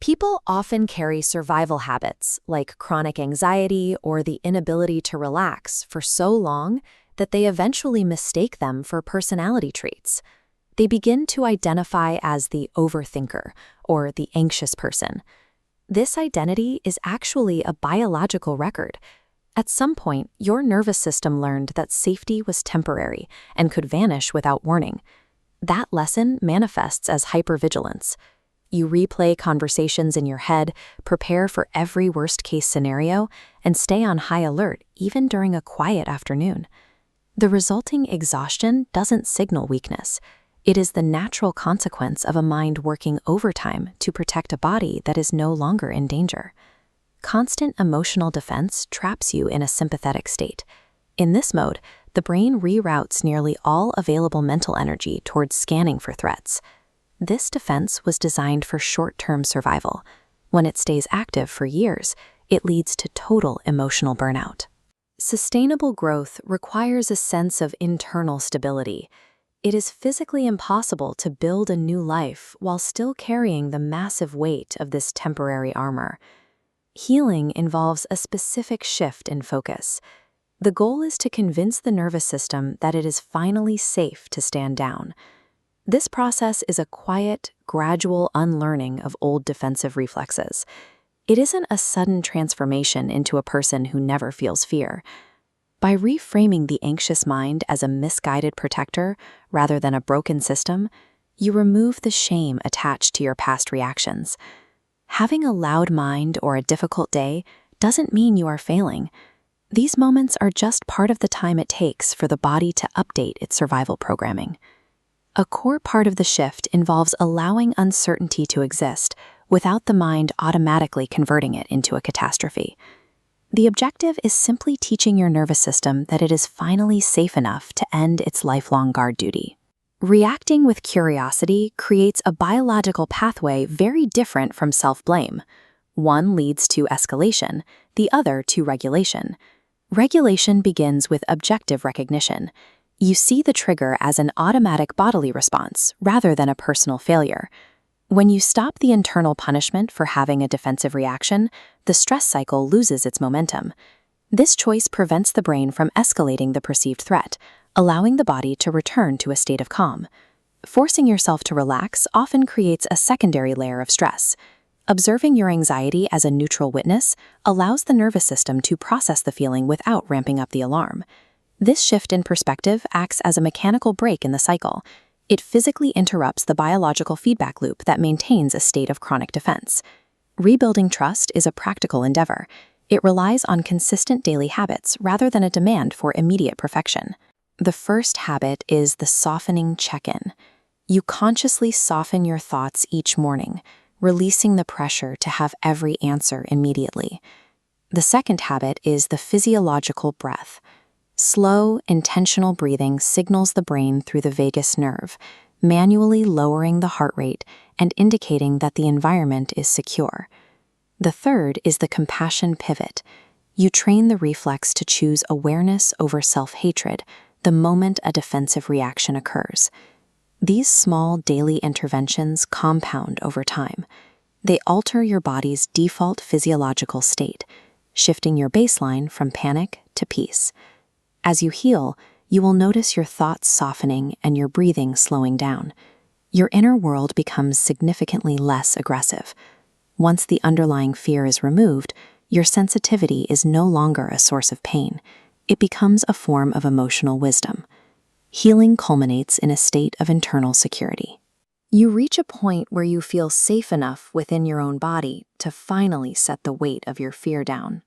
People often carry survival habits like chronic anxiety or the inability to relax for so long that they eventually mistake them for personality traits. They begin to identify as the overthinker or the anxious person. This identity is actually a biological record. At some point, your nervous system learned that safety was temporary and could vanish without warning. That lesson manifests as hypervigilance. You replay conversations in your head, prepare for every worst-case scenario, and stay on high alert even during a quiet afternoon. The resulting exhaustion doesn't signal weakness. It is the natural consequence of a mind working overtime to protect a body that is no longer in danger. Constant emotional defense traps you in a sympathetic state. In this mode, the brain reroutes nearly all available mental energy towards scanning for threats. This defense was designed for short-term survival. When it stays active for years, it leads to total emotional burnout. Sustainable growth requires a sense of internal stability. It is physically impossible to build a new life while still carrying the massive weight of this temporary armor. Healing involves a specific shift in focus. The goal is to convince the nervous system that it is finally safe to stand down. This process is a quiet, gradual unlearning of old defensive reflexes. It isn't a sudden transformation into a person who never feels fear. By reframing the anxious mind as a misguided protector rather than a broken system, you remove the shame attached to your past reactions. Having a loud mind or a difficult day doesn't mean you are failing. These moments are just part of the time it takes for the body to update its survival programming. A core part of the shift involves allowing uncertainty to exist without the mind automatically converting it into a catastrophe. The objective is simply teaching your nervous system that it is finally safe enough to end its lifelong guard duty. Reacting with curiosity creates a biological pathway very different from self-blame. One leads to escalation, the other to regulation. Regulation begins with objective recognition. You see the trigger as an automatic bodily response rather than a personal failure. When you stop the internal punishment for having a defensive reaction, the stress cycle loses its momentum. This choice prevents the brain from escalating the perceived threat, allowing the body to return to a state of calm. Forcing yourself to relax often creates a secondary layer of stress. Observing your anxiety as a neutral witness allows the nervous system to process the feeling without ramping up the alarm. This shift in perspective acts as a mechanical break in the cycle. It physically interrupts the biological feedback loop that maintains a state of chronic defense. Rebuilding trust is a practical endeavor. It relies on consistent daily habits rather than a demand for immediate perfection. The first habit is the softening check-in. You consciously soften your thoughts each morning, releasing the pressure to have every answer immediately. The second habit is the physiological breath. Slow, intentional breathing signals the brain through the vagus nerve, manually lowering the heart rate and indicating that the environment is secure. The third is the compassion pivot. You train the reflex to choose awareness over self-hatred the moment a defensive reaction occurs. These small daily interventions compound over time. They alter your body's default physiological state, shifting your baseline from panic to peace. As you heal, you will notice your thoughts softening and your breathing slowing down. Your inner world becomes significantly less aggressive. Once the underlying fear is removed, your sensitivity is no longer a source of pain. It becomes a form of emotional wisdom. Healing culminates in a state of internal security. You reach a point where you feel safe enough within your own body to finally set the weight of your fear down.